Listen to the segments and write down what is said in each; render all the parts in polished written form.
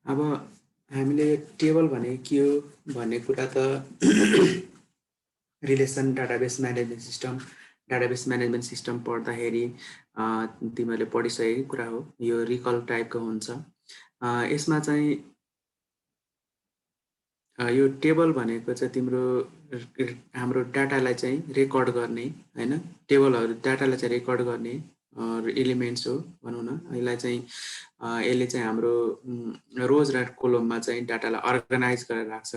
अब हामीले टेबल भने के हो भन्ने कुरा त रिलेसन डाटाबेस म्यानेजमेन्ट सिस्टम पढ्दाखेरि तिमीहरूले पढिसकेको कुरा हो। यो रिकल टाइपको हुन्छ। यसमा चाहिँ यो टेबल भनेको चाहिँ तिम्रो हाम्रो डाटालाई चाहिँ रेकर्ड गर्ने हैन, टेबलहरू डाटालाई चाहिँ रेकर्ड गर्ने एलिमेन्ट्स हो भनौँ न। यसलाई चाहिँ यसले चाहिँ हाम्रो रोज र कोलममा चाहिँ डाटालाई अर्गनाइज गरेर राख्छ।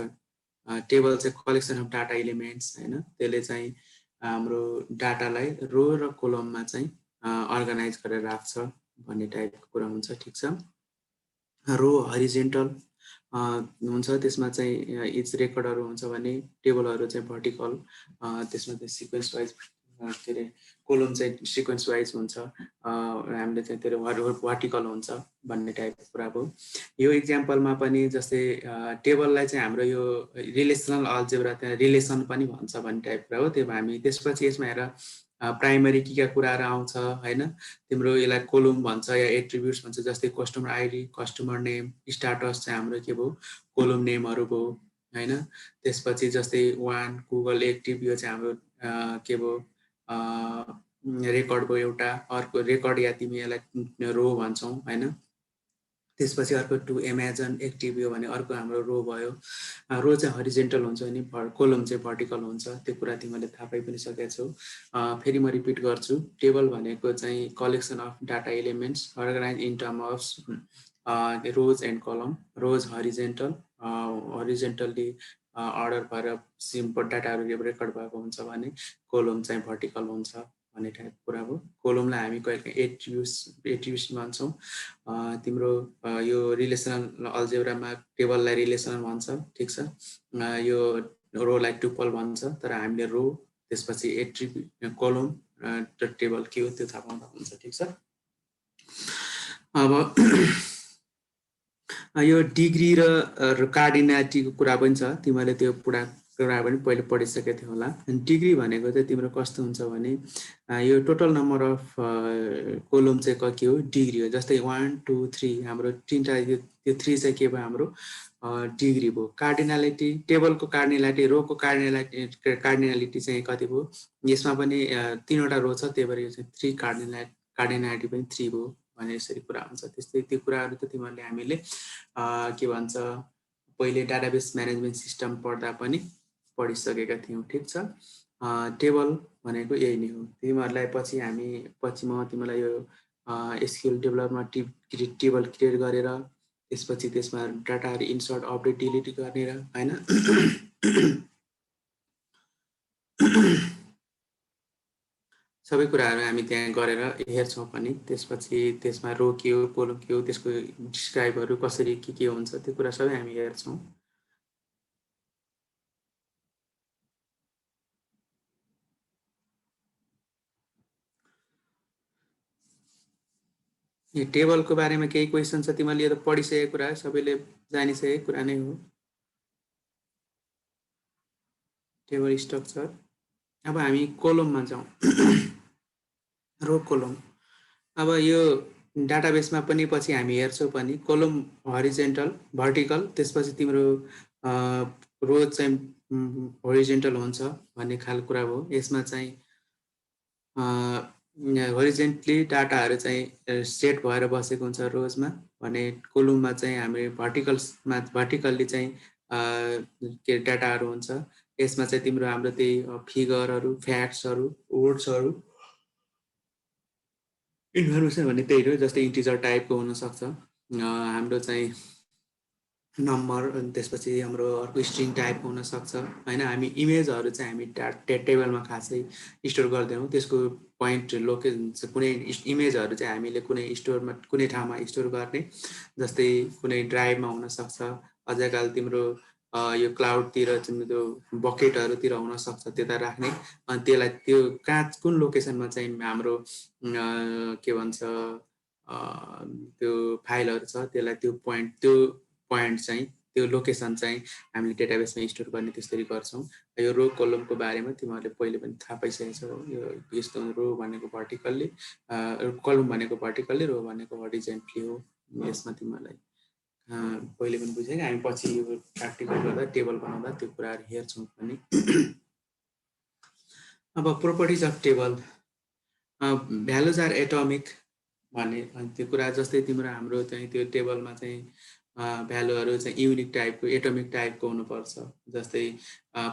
टेबल चाहिँ कलेक्सन अफ डाटा एलिमेन्ट्स हैन, त्यसले चाहिँ हाम्रो डाटालाई रो र कोलममा चाहिँ अर्गनाइज गरेर राख्छ भन्ने टाइपको कुरा हुन्छ। ठिक छ। रो हरिजेन्टल हुन्छ, त्यसमा चाहिँ इच रेकर्डहरू हुन्छ भने टेबलहरू चाहिँ भर्टिकल, त्यसमा चाहिँ सिक्वेन्स वाइज के अरे कोलम चाहिँ सिक्वेन्स वाइज हुन्छ, हामीले चाहिँ त्यो भर्टिकल हुन्छ भन्ने टाइपको कुरा हो। यो इक्जाम्पलमा पनि जस्तै टेबललाई चाहिँ हाम्रो यो रिलेसनल अल्जेब्रा त्यहाँ रिलेसन पनि भन्छ भन्ने टाइप कुरा हो। त्यो हामी त्यसपछि यसमा हेर प्राइमरी के कुराहरू आउँछ हैन, तिम्रो यसलाई कोलम भन्छ या एट्रिब्युट्स भन्छ। जस्तै customer ID, customer name, status चाहिँ हाम्रो के भयो कोलम नेमहरू भयो हैन। त्यसपछि जस्तै वान गुगल एक्टिभ, यो चाहिँ हाम्रो के भयो रेकर्ड भयो एउटा। अर्को रेकर्ड या तिमी यसलाई रो भन्छौ हैन। त्यसपछि अर्को टु एमाजन एक्टिभ यो भने अर्को हाम्रो रो भयो। रो चाहिँ हरिजेन्टल हुन्छ नि, कोलम चाहिँ भर्टिकल हुन्छ। त्यो कुरा तिमीले थाहा पाइ पनि सकेका छौ। फेरि म रिपिट गर्छु, टेबल भनेको चाहिँ collection of data elements organize in term of rows and column. Rows horizontal, horizontally order भएर सिम्पल डाटाहरू रेकर्ड भएको हुन्छ भने कोलम चाहिँ भर्टिकल हुन्छ भन्ने टाइपको कुरा हो। कोलमलाई हामी कहिले एट्रिब्युट्स भन्छौँ। तिम्रो यो रिलेसनल अल्जेब्रामा टेबललाई रिलेसनल भन्छ। ठिक छ। यो रोलाई टुपल भन्छ, तर हामीले रो त्यसपछि एट्रिब्युट कोलम र टेबल के हो त्यो थाहा पाउँदा हुन्छ। ठिक छ। अब यो डिग्री र कार्डिनालिटीको कुरा पनि छ, तिमीले त्यो कुरा पनि पहिले पढिसकेको थियो होला। डिग्री भनेको चाहिँ तिम्रो कस्तो हुन्छ भने यो टोटल नम्बर अफ कोलम चाहिँ के हो डिग्री हो। जस्तै 1 2 3 हाम्रो तीनटा यो 3 चाहिँ के भयो हाम्रो डिग्री भयो। कार्डिनालिटी टेबलको कार्डिनालिटी, रोको कार्डिनालिटी चाहिँ कति भयो, यसमा पनि 3वटा रो छ, त्यही भएर यो चाहिँ 3 कार्डिनालिटी पनि 3 भयो भने यसरी कुरा हुन्छ। त्यस्तै त्यो कुराहरू त तिमीहरूले हामीले के भन्छ पहिले डाटाबेस म्यानेजमेन्ट सिस्टम पढ्दा पनि पढिसकेका थियौँ। ठिक छ। टेबल भनेको यही नै हो। तिमीहरूलाई पछि म तिमीलाई यो एसक्युएल डेभलपमा टेबल क्रिएट गरेर त्यसपछि त्यसमा डाटाहरू इन्सर्ट अपडेट डिलिट गरेर हैन सबै कुराहरू हामी त्यहाँ गरेर हेर्छौँ पनि। त्यसपछि त्यसमा रो के हो कोलम के हो त्यसको डिस्क्राइबहरू कसरी के हुन्छ त्यो कुरा सबै हामी हेर्छौँ। यो टेबलको बारेमा केही क्वेसन छ तिमीले यो त पढिसकेको कुरा सबैले जानिसकेको कुरा नै हो टेबल स्ट्रक्चर। अब हामी कोलममा जाउँ रो कोलम। अब यो डाटाबेसमा पनि पछि हामी हेर्छौँ पनि कोलम हरिजेन्टल भर्टिकल, त्यसपछि तिम्रो रो चाहिँ हरिजेन्टल हुन्छ भन्ने खालको कुरा हो। यसमा चाहिँ हरिजेन्टली डाटाहरू चाहिँ सेट भएर बसेको हुन्छ रोजमा भने कोलममा चाहिँ हामी भर्टिकल्ली चाहिँ के डाटाहरू हुन्छ। यसमा चाहिँ तिम्रो हाम्रो त्यही फिगरहरू, फ्याक्ट्सहरू, वर्ड्सहरू, इन्फर्मेसन भन्ने त्यही हो। जस्तै इन्टिजर टाइपको हुनसक्छ हाम्रो चाहिँ नम्बर, अनि त्यसपछि हाम्रो अर्को स्ट्रिङ टाइपको हुनसक्छ होइन। हामी इमेजहरू चाहिँ हामी टेबलमा खासै स्टोर गर्दैनौँ। त्यसको पोइन्ट लोकेसन कुनै इमेजहरू चाहिँ हामीले कुनै ठाउँमा स्टोर गर्ने, जस्तै कुनै ड्राइभमा हुनसक्छ, अझै काल तिम्रो यो क्लाउडतिर त्यो बकेटहरूतिर हुनसक्छ त्यता राख्ने। अनि त्यसलाई त्यो कुन लोकेसनमा चाहिँ हाम्रो के भन्छ त्यो फाइलहरू छ त्यसलाई त्यो पोइन्ट चाहिँ त्यो लोकेसन चाहिँ हामीले डेटाबेसमा स्टोर गर्ने त्यसरी गर्छौँ। यो रो कोलमको बारेमा तिमीहरूले पहिले पनि थाहा पाइसकेको छौ। यो यस्तो रो भनेको भर्टिकल्ली, कोलम भनेको भर्टिकल्ली, रो भनेको हरिजेन्टली हो। यसमा तिमीहरूलाई पहिले पनि बुझेँ हामी पछि यो प्र्याक्टिकल गर्दा टेबल बनाउँदा त्यो कुराहरू हेर्छौँ पनि। अब properties of table, values are atomic भन्ने त्यो कुरा जस्तै तिम्रो हाम्रो चाहिँ त्यो टेबलमा चाहिँ भ्यालुहरू चाहिँ युनिक टाइपको एटोमिक टाइपको हुनुपर्छ। जस्तै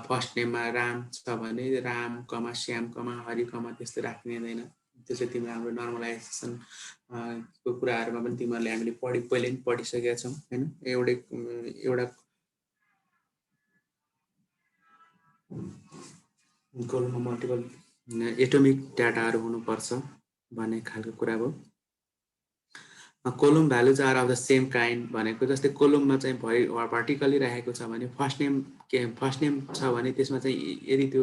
फर्स्ट नेममा राम छ भने राम कमा श्याम कमा हरि कमा त्यस्तो राखिँदैन। त्यो चाहिँ तिम्रो हाम्रो नर्मलाइजेसन को कुराहरूमा पनि तिमीहरूले हामीले पहिले पनि पढिसकेका छौँ होइन। एउटा कोलममा मल्टिपल एटोमिक डाटाहरू हुनुपर्छ भन्ने खालको कुरा हो। Column values are of the same kind भनेको जस्तै कोलममा चाहिँ भर्टिकली राखेको छ भने फर्स्ट नेम छ भने त्यसमा चाहिँ यदि त्यो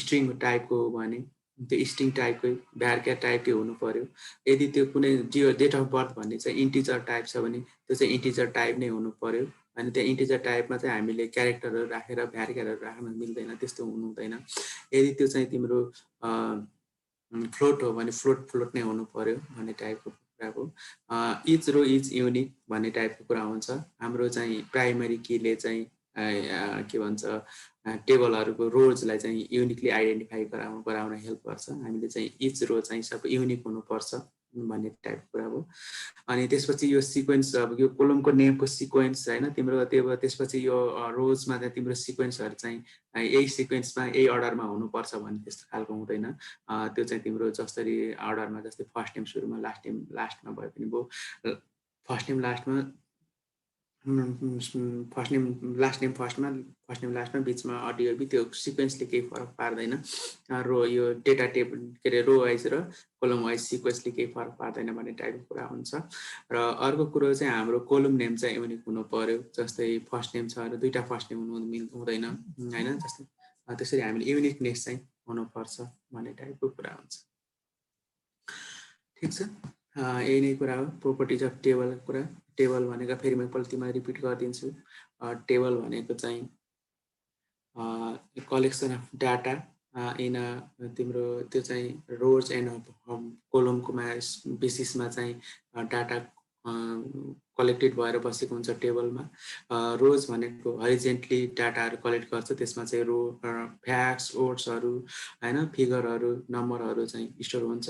स्ट्रिङ टाइपको हो भने त्यो स्ट्रिङ टाइपकै भ्यारक्यार टाइपकै हुनु पर्यो। यदि त्यो कुनै डेट अफ बर्थ भन्ने चाहिँ इन्टिजर टाइप छ भने त्यो चाहिँ इन्टिजर टाइप नै हुनु पर्यो। अनि त्यो इन्टिजर टाइपमा चाहिँ हामीले क्यारेक्टरहरू राखेर भ्यारक्यारहरू राख्न मिल्दैन, त्यस्तो हुनु हुँदैन। यदि त्यो चाहिँ तिम्रो फ्लोट हो भने फ्लोट नै हुनु पर्यो भन्ने टाइपको कुरा हो। इच रो इज युनिक भन्ने टाइपको कुरा हुन्छ। हाम्रो चाहिँ प्राइमरी कीले चाहिँ के भन्छ टेबलहरूको रोजलाई चाहिँ युनिकली आइडेन्टिफाई गराउन हेल्प गर्छ। हामीले चाहिँ इच रो चाहिँ सबै युनिक हुनुपर्छ भन्ने टाइपको कुरा हो। अनि त्यसपछि यो सिक्वेन्स, अब यो कोलमको नेमको सिक्वेन्स होइन तिम्रो त्यसपछि यो रोजमा चाहिँ तिम्रो सिक्वेन्सहरू चाहिँ यही सिक्वेन्समा यही अर्डरमा हुनुपर्छ भन्ने त्यस्तो खालको हुँदैन। त्यो चाहिँ तिम्रो जसरी अर्डरमा, जस्तै फर्स्ट नेम सुरुमा लास्ट नेम लास्टमा भए पनि भयो, फर्स्ट नेम लास्टमा फर्स्ट नेम फर्स्टमा फर्स्ट नेम लास्टमा बिचमा अडियो त्यो सिक्वेन्सले केही फरक पार्दैन। रो यो डेटा टेप के अरे रो वाइज र कोलम वाइज सिक्वेन्सले केही फरक पार्दैन भन्ने टाइपको कुरा हुन्छ। र अर्को कुरो चाहिँ हाम्रो कोलम नेम चाहिँ युनिक हुनु पर्यो। जस्तै फर्स्ट नेम छ र दुईवटा फर्स्ट नेम हुँदैन होइन। जस्तै त्यसरी हामीले युनिकनेस चाहिँ हुनुपर्छ भन्ने टाइपको कुरा हुन्छ। ठिक छ, यही नै कुरा हो प्रोपर्टिज अफ टेबल कुरा। टेबल भनेको फेरि म पल्टीमा रिपिट गरिदिन्छु। टेबल भनेको चाहिँ कलेक्सन अफ डाटा इन तिम्रो त्यो चाहिँ रोज एन्ड कोलमको बेसिसमा चाहिँ डाटा कलेक्टेड भएर बसेको हुन्छ टेबलमा। रोज भनेको हरिजेन्टली डाटाहरू कलेक्ट गर्छ, त्यसमा चाहिँ रो फ्याक्ट्स ओड्सहरू होइन फिगरहरू नम्बरहरू चाहिँ स्टोर हुन्छ।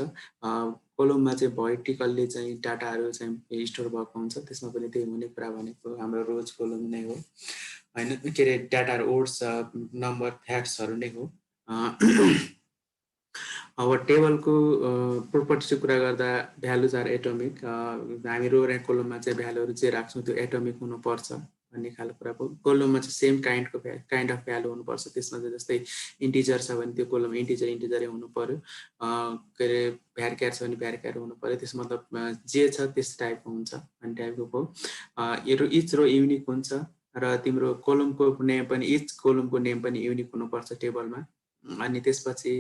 कोलममा चाहिँ भर्टिकल्ली चाहिँ डाटाहरू चाहिँ स्टोर भएको हुन्छ, त्यसमा पनि त्यही हुने कुरा भनेको हाम्रो रोज कोलम नै हो होइन। के अरे डाटाहरू ओड्स नम्बर फ्याक्ट्सहरू नै हो। अब टेबलको प्रोपर्टिजको कुरा गर्दा भ्यालुज आर एटोमिक। हामी रो र कोलममा चाहिँ भ्यालुहरू जे राख्छौँ त्यो एटोमिक हुनुपर्छ भन्ने खालको कुरा हो। कोलममा चाहिँ सेम काइन्ड अफ भ्यालु हुनुपर्छ। त्यसमा चाहिँ जस्तै इन्टिजर छ भने त्यो कोलम इन्टिजरै हुनु पर्यो। के अरे भ्यारक्यार छ भने भ्यारक्यार हुनु पर्यो। त्यस मतलब जे छ त्यस टाइपको हुन्छ भन्ने टाइपको हो। इच रो युनिक हुन्छ र तिम्रो कोलमको नेम पनि इच कोलमको नेम पनि युनिक हुनुपर्छ टेबलमा। अनि त्यसपछि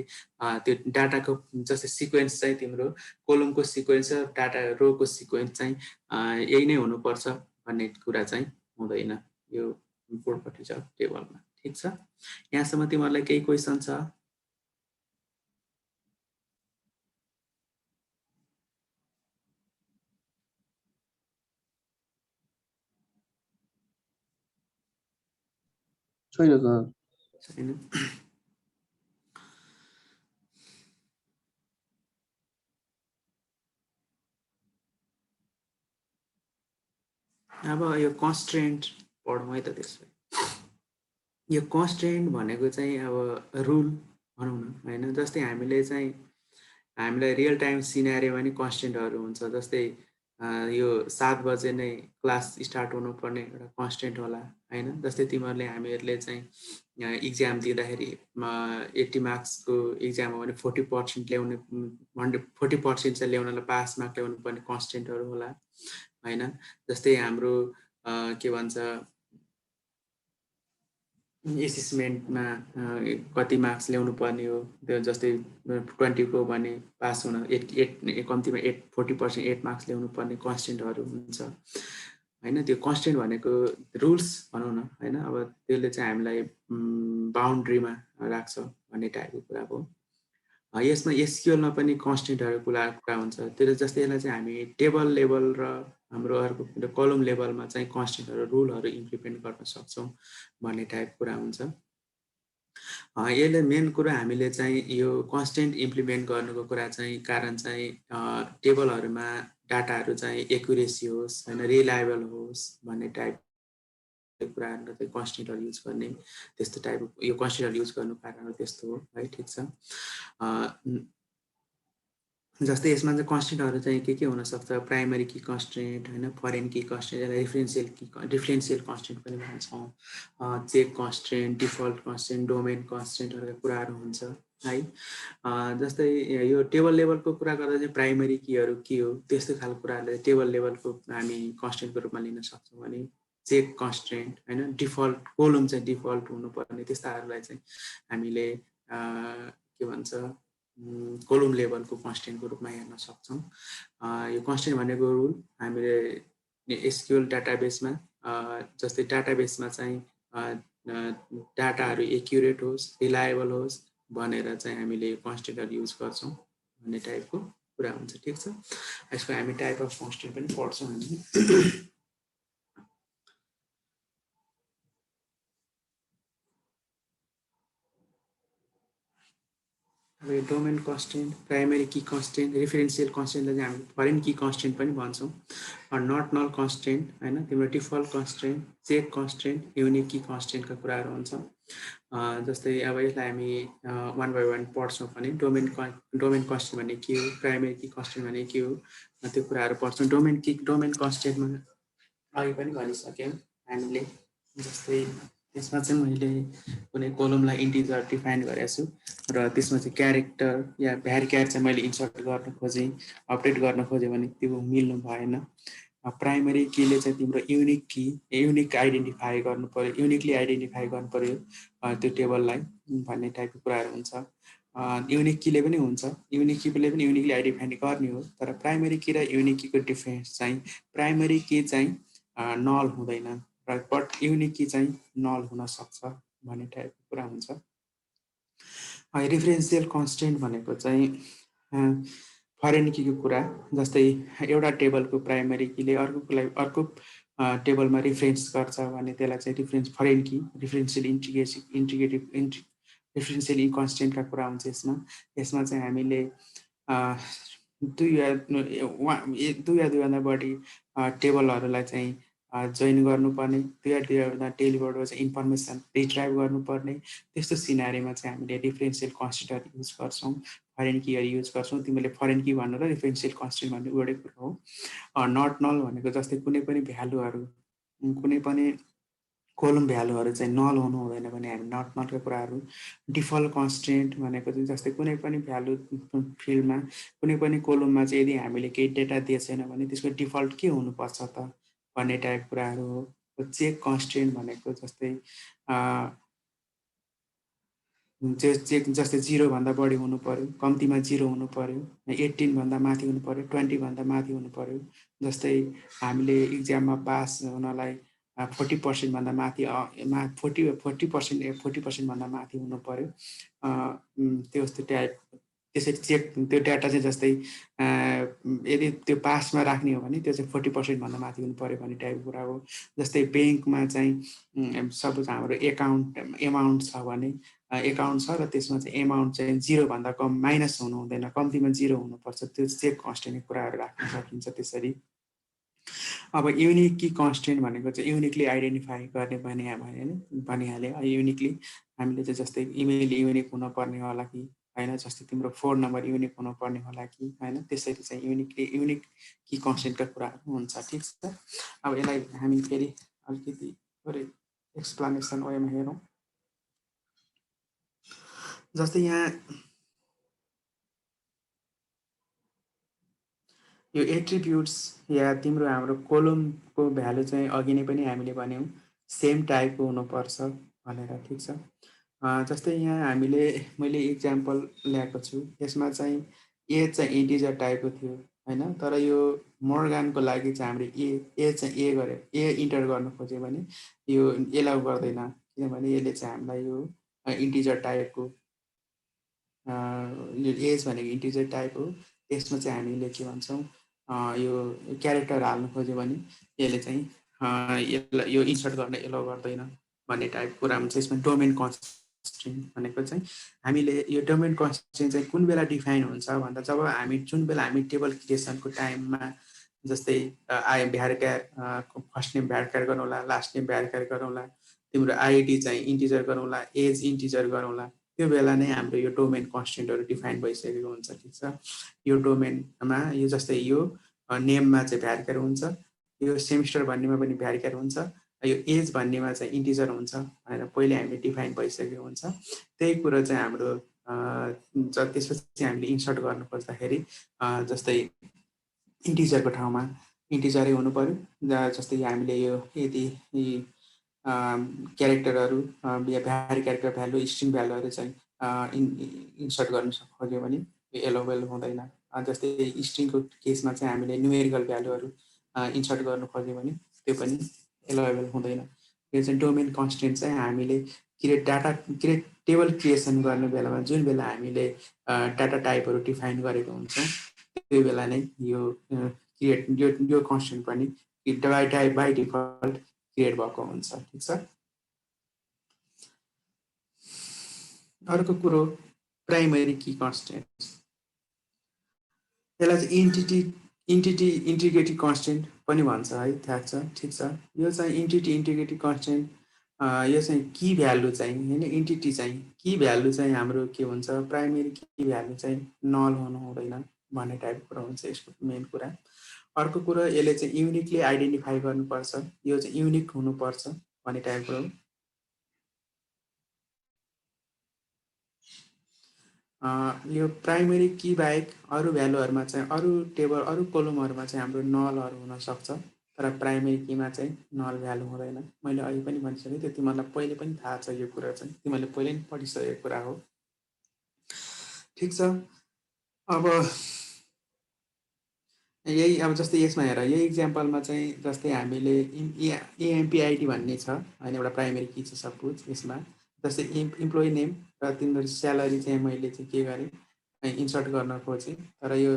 त्यो डाटाको जस्तै सिक्वेन्स चाहिँ तिम्रो कोलमको सिक्वेन्स र डाटा रोको सिक्वेन्स चाहिँ यही नै हुनुपर्छ भन्ने कुरा चाहिँ हुँदैन यो प्रोपर्टिज अफ टेबलमा। ठिक छ, यहाँसम्म तिमीहरूलाई केही क्वेसन छ? छैन सर। छैन। अब यो कन्स्ट्रेन्ट पढौँ है त। त्यसो यो कन्स्ट्रेन्ट भनेको चाहिँ अब रुल भनौँ न होइन। जस्तै हामीलाई रियल टाइम सिनारीमा नि कन्स्टेन्टहरू हुन्छ। जस्तै यो 7 बजे नै क्लास स्टार्ट हुनुपर्ने एउटा कन्स्टेन्ट होला होइन। जस्तै तिमीहरूले हामीहरूले चाहिँ इक्जाम दिँदाखेरि 80 मार्क्सको इक्जाम हो भने 40% ल्याउने 40% चाहिँ ल्याउनलाई पास मार्क ल्याउनु पर्ने कन्स्टेन्टहरू होला होइन। जस्तै हाम्रो के भन्छ एसेसमेन्टमा कति मार्क्स ल्याउनु पर्ने हो, त्यो जस्तै 20 को भने पास हुन 8 कम्तीमा 40% 8 मार्क्स ल्याउनु पर्ने कन्स्टेन्टहरू हुन्छ होइन। त्यो कन्स्टेन्ट भनेको रुल्स भनौँ न होइन। अब त्यसले चाहिँ हामीलाई बााउन्ड्रीमा राख्छ भन्ने टाइपको कुरा हो। यसमा एसक्युएलमा पनि कन्स्टेन्टहरू कुरा हुन्छ। त्यो जस्तै यसलाई चाहिँ हामी टेबल लेभल र हाम्रो अर्को कलम लेभलमा चाहिँ कन्स्टेन्टहरू रुलहरू इम्प्लिमेन्ट गर्न सक्छौँ भन्ने टाइप कुरा हुन्छ। यसले मेन कुरा हामीले चाहिँ यो कन्स्टेन्ट इम्प्लिमेन्ट गर्नुको कुरा चाहिँ कारण चाहिँ टेबलहरूमा डाटाहरू चाहिँ एक्युरेसी होस् होइन, रिलायबल होस् भन्ने टाइप कुराहरू चाहिँ कन्स्टेन्टहरू युज गर्ने, त्यस्तो टाइपको यो कन्स्टेन्टहरू युज गर्नु कारण त्यस्तो हो है। ठिक छ। जस्तै यसमा चाहिँ कन्स्टेन्टहरू चाहिँ के हुनसक्छ, प्राइमरी की कन्स्टेन्ट होइन, foreign key constraint, differential constraint पनि भन्छौँ, check constraint, default constraint, domain कन्स्टेन्टहरूको कुराहरू हुन्छ है। जस्तै यो टेबल लेभलको कुरा गर्दा चाहिँ प्राइमरी कीहरू के हो त्यस्तो खालको कुराहरूले टेबल लेभलको हामी कन्स्टेन्टको रूपमा लिन सक्छौँ भने चेक कन्स्टेन्ट होइन, डिफल्ट कोलम चाहिँ डिफल्ट हुनुपर्ने त्यस्ताहरूलाई चाहिँ हामीले के भन्छ कोलम लेभलको कन्स्टेन्टको रूपमा हेर्न सक्छौँ। यो कन्स्टेन्ट भनेको रुल हामीले एसक्युएल डाटाबेसमा जस्तै डाटाबेसमा चाहिँ डाटाहरू एक्युरेट होस्, रिलायबल होस् भनेर चाहिँ हामीले यो कन्स्टेन्टहरू युज गर्छौँ भन्ने टाइपको कुरा हुन्छ। ठिक छ। यसको हामी टाइप अफ कन्स्टेन्ट पनि पढ्छौँ हामी। अब यो domain constant, primary key constant, रिफरेन्सियल कन्स्टेन्टलाई चाहिँ हामी फरेन की कन्स्टेन्ट पनि भन्छौँ। नट नल कन्स्टेन्ट होइन, तिम्रो default constraint, check constraint, unique key कन्स्टेन्टका कुराहरू हुन्छ। जस्तै अब यसलाई हामी वान बाई वान पढ्छौँ भने डोमेन कन्स्टेन्ट भने के हो, प्राइमरी की कन्स्टेन्ट भने के हो, त्यो कुराहरू पढ्छौँ। डोमेन कन्स्टेन्टमा अघि पनि भनिसक्यौँ हामीले। जस्तै त्यसमा चाहिँ मैले कुनै कोलमलाई इन्टिजर डिफाइन गरेको छु र त्यसमा चाहिँ क्यारेक्टर या भ्यारिक्यार चाहिँ मैले इन्सर्ट गर्न खोजेँ, अपडेट गर्न खोजेँ भने त्यो मिल्नु भएन। प्राइमरी कीले चाहिँ तिम्रो युनिक आइडेन्टिफाई गर्नु पऱ्यो, युनिकली आइडेन्टिफाई गर्नु पऱ्यो त्यो टेबललाई भन्ने टाइपको कुराहरू हुन्छ। युनिक कीले पनि हुन्छ, युनिक कीले पनि युनिकली आइडेन्टिफाई गर्ने हो, तर प्राइमरी की र युनिक कीको डिफ्रेन्स चाहिँ प्राइमरी की चाहिँ नल हुँदैन र बट युनिक की चाहिँ नल हुनसक्छ भन्ने टाइपको कुरा हुन्छ। रिफरेन्सियल कन्स्टेन्ट भनेको चाहिँ फरेन कीको कुरा। जस्तै एउटा टेबलको प्राइमरी कीले अर्को टेबलमा रिफरेन्स गर्छ भने त्यसलाई चाहिँ फरेन की रिफरेन्सियल कन्स्टेन्टका कुरा हुन्छ यसमा चाहिँ हामीले दुई या दुईभन्दा बढी टेबलहरूलाई चाहिँ जोइन गर्नुपर्ने, दुईवटा टेबलबाट चाहिँ इन्फर्मेसन रिट्राइभ गर्नुपर्ने, त्यस्तो सिनारीमा चाहिँ हामीले डिफरेन्सियल कन्स्टेन्टहरू युज गर्छौँ, फरेन कीहरू युज गर्छौँ। तिमीले फरेन की भन्नु र डिफरेन्सियल कन्स्टेन्ट भन्ने एउटै कुरा हो। नट नल भनेको जस्तै कुनै पनि भ्यालुहरू, कुनै पनि कोलम भ्यालुहरू चाहिँ नल हुनु हुँदैन भने हामी नट नलका कुराहरू। डिफल्ट कन्स्टेन्ट भनेको चाहिँ जस्तै कुनै पनि भ्यालु फिल्डमा कुनै पनि कोलममा चाहिँ यदि हामीले केही डेटा दिएको छैन भने त्यसको डिफल्ट के हुनुपर्छ त भन्ने टाइप कुराहरू हो। चेक कन्स्टेन्ट भनेको जस्तै चेक जस्तै 0 भन्दा बढी हुनु पर्यो, कम्तीमा 0 हुनु पर्यो, 18 भन्दा माथि हुनु पर्यो, 20 भन्दा माथि हुनु पर्यो। जस्तै हामीले इक्जाममा पास हुनलाई 40% भन्दा माथि 40% भन्दा माथि हुनु पर्यो। त्यस्तो टाइप त्यसरी चेक त्यो डाटा चाहिँ जस्तै यदि त्यो पासमा राख्ने हो भने त्यो चाहिँ 40% भन्दा माथि हुनु पर्यो भन्ने टाइपको कुरा हो। जस्तै ब्याङ्कमा चाहिँ सपोज हाम्रो एमाउन्ट छ भने एकाउन्ट छ र त्यसमा चाहिँ एमाउन्ट चाहिँ 0 भन्दा कम माइनस हुनु हुँदैन, कम्तीमा 0 हुनुपर्छ। त्यो चेक कन्स्टेन्टको कुराहरू राख्न सकिन्छ त्यसरी। अब युनिक की कन्स्टेन्ट भनेको चाहिँ युनिकली आइडेन्टिफाई गर्ने भनिहालेँ। युनिकली हामीले चाहिँ जस्तै इमेल युनिक हुनुपर्ने होला कि होइन, जस्तै तिम्रो फोन नम्बर युनिक हुनुपर्ने होला कि होइन, त्यसरी चाहिँ युनिक की कन्स्टेन्टका कुराहरू हुन्छ। ठिक छ। अब यसलाई हामी फेरि अलिकति थोरै एक्सप्लेनेसन वेमा हेरौँ। जस्तै यहाँ यो एट्रिब्युट्स या तिम्रो हाम्रो कोलमको भ्यालु चाहिँ अघि नै पनि हामीले भन्यौँ सेम टाइपको हुनुपर्छ भनेर। ठिक छ। जस्तै यहाँ मैले इक्जाम्पल ल्याएको छु, यसमा चाहिँ ए चाहिँ इन्टिजर टाइपको थियो होइन, तर यो मोर्गानको लागि चाहिँ हामीले ए चाहिँ ए इन्टर गर्न खोज्यो भने यो एलाउ गर्दैन, किनभने यसले चाहिँ हामीलाई यो इन्टिजर टाइपको यो एज भनेको इन्टिजर टाइप हो, त्यसमा चाहिँ हामीले के भन्छौँ यो क्यारेक्टर हाल्नु खोज्यो भने यसले चाहिँ यसलाई यो इन्सर्ट गर्न एलाउ गर्दैन भन्ने टाइप कुरा हुन्छ। यसमा डोमेन कन्स्ट्रेन्ट भनेको चाहिँ हामीले यो डोमेन कन्स्ट्रेन्ट चाहिँ कुन बेला डिफाइन हुन्छ भन्दा जब हामी जुन बेला हामी टेबल क्रिएसनको टाइममा जस्तै भ्यारक्यार फर्स्ट नेम भ्यारक्यार गरौँला, लास्ट नेम भ्यारक्यार गरौँला, तिम्रो आइडी चाहिँ इन्टिजर गरौँला, एज इन्टिजर गरौँला, त्यो बेला नै हाम्रो यो डोमेन कन्स्टेन्टहरू डिफाइन भइसकेको हुन्छ। ठिक छ, यो डोमेनमा यो जस्तै यो नेममा चाहिँ भ्यारक्यार हुन्छ, यो सेमिस्टर भन्नेमा पनि भ्यारक्यार हुन्छ, यो एज भन्नेमा चाहिँ इन्टिजर हुन्छ भनेर पहिले हामीले डिफाइन भइसकेको हुन्छ। त्यही कुरो चाहिँ हाम्रो त्यसपछि हामीले इन्सर्ट गर्नु खोज्दाखेरि जस्तै इन्टिजरको ठाउँमा इन्टिजरै हुनु पर्यो, जस्तै हामीले यो यदि क्यारेक्टरहरू या भ्यारक्यारको भ्यालु स्ट्रिङ भ्यालुहरू चाहिँ इन्सर्ट गर्न खोज्यो भने एलोवेल हुँदैन। जस्तै स्ट्रिङको केसमा चाहिँ हामीले न्युमेरिकल भ्यालुहरू इन्सर्ट गर्नु खोज्यो भने त्यो पनि एलोवेल हुँदैन। यो चाहिँ डोमेन कन्स्टेन्ट चाहिँ हामीले टेबल क्रिएसन गर्ने बेलामा जुन बेला हामीले डाटा टाइपहरू डिफाइन गरेको हुन्छौँ त्यो बेला नै यो यो कन्स्टेन्ट पनि बाई डिफल्ट क्रिएट भएको हुन्छ। ठिक छ, अर्को कुरो प्राइमरी की कन्स्टेन्ट, यसलाई चाहिँ इन्टिटी इन्टिग्रिटी कन्स्टेन्ट पनि भन्छ है, थाहा छ। ठिक छ, यो चाहिँ इन्टिटी इन्टिग्रिटी कन्स्टेन्ट यो चाहिँ की भ्यालु चाहिँ होइन, इन्टिटी चाहिँ की भ्यालु चाहिँ हाम्रो के हुन्छ, प्राइमेरी की भ्यालु चाहिँ नल हुनु हुँदैन भन्ने टाइपको कुरा हुन्छ यसको मेन कुरा। अर्को कुरो यसले चाहिँ युनिकली आइडेन्टिफाई गर्नुपर्छ, यो चाहिँ युनिक हुनुपर्छ भन्ने टाइपको हो। यो प्राइमेरी की बाहेक अरू भ्यालुहरूमा चाहिँ अरू टेबल अरू कोलमहरूमा चाहिँ हाम्रो नलहरू हुनसक्छ, तर प्राइमेरी कीमा चाहिँ नल भ्यालु हुँदैन। मैले अघि पनि भनिसकेँ, त्यो तिमीहरूलाई पहिले पनि थाहा छ, यो कुरा चाहिँ तिमीहरूले पहिले पनि पढिसकेको कुरा हो। ठिक छ, अब यही अब जस्तै यसमा हेर, यही इक्जाम्पलमा चाहिँ जस्तै हामीले एएमपिआइडी भन्ने छ होइन, एउटा प्राइमेरी की छ सपोज। यसमा जस्तै इम्प्लोइ नेम र तिम्रो स्यालेरी चाहिँ मैले चाहिँ के गरेँ इन्सर्ट गर्न खोजेँ, तर यो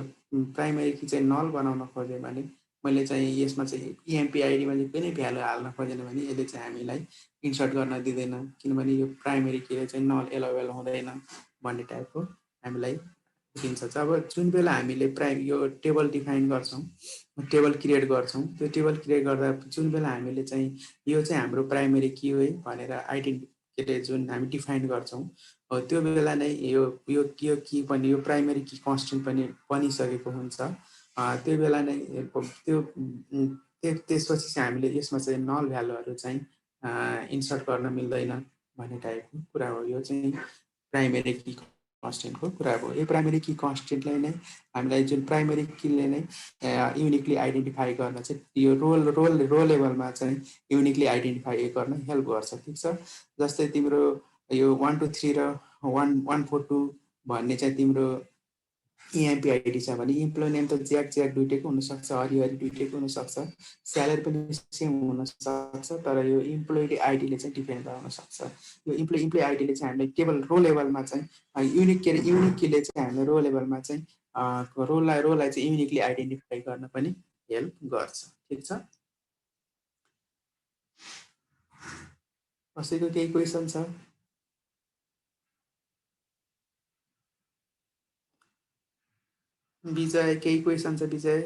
प्राइमेरी की चाहिँ नल बनाउन खोजेँ भने मैले चाहिँ यसमा चाहिँ इएमपिआइडीमा चाहिँ कुनै भ्यालु हाल्न खोजेन भने यसले चाहिँ हामीलाई इन्सर्ट गर्न दिँदैन, किनभने यो प्राइमेरी कीले चाहिँ नल एलोवेल हुँदैन भन्ने टाइपको हामीलाई दिन्छ। जब जुन बेला हामीले यो टेबल डिफाइन गर्छौँ, टेबल क्रिएट गर्छौँ, त्यो टेबल क्रिएट गर्दा जुन बेला हामीले चाहिँ यो चाहिँ हाम्रो प्राइमेरी की हो भनेर आइडेन्टिटी जुन हामी डिफाइन गर्छौँ त्यो बेला नै यो की पनि यो प्राइमेरी की कन्स्टेन्ट पनि बनिसकेको हुन्छ। त्यो बेला नै त्यसपछि चाहिँ हामीले यसमा चाहिँ नल भ्यालुहरू चाहिँ इन्सर्ट गर्न मिल्दैन भन्ने टाइपको कुरा हो। यो चाहिँ प्राइमेरी की कन्स्टेन्टको कुरा हो। यो प्राइमेरी की कन्स्टेन्टलाई नै हामीलाई जुन प्राइमेरी कीले नै युनिकली आइडेन्टिफाई गर्न चाहिँ यो रोल लेभलमा चाहिँ युनिकली आइडेन्टिफाई गर्न हेल्प गर्छ। ठिक छ, जस्तै तिम्रो यो 1 2 3 र 142 भन्ने चाहिँ तिम्रो इएमपिआइडी छ भने इम्प्लोइ नेम त ज्याक दुइटैको हुनसक्छ, हरिहरि दुइटैको हुनसक्छ, स्यालेरी पनि सेम हुनसक्छ, तर यो इम्प्लोइ आइडीले चाहिँ डिफाइन गराउन सक्छ। यो इम्प्लोइ आइडीले चाहिँ हामीलाई केवल रो लेभलमा चाहिँ युनिकले चाहिँ हामीले रो लेभलमा चाहिँ रोललाई चाहिँ युनिकली आइडेन्टिफाई गर्न पनि हेल्प गर्छ। ठिक छ, कसैको केही क्वेसन छ? विजय केही क्वेसन छ? विजय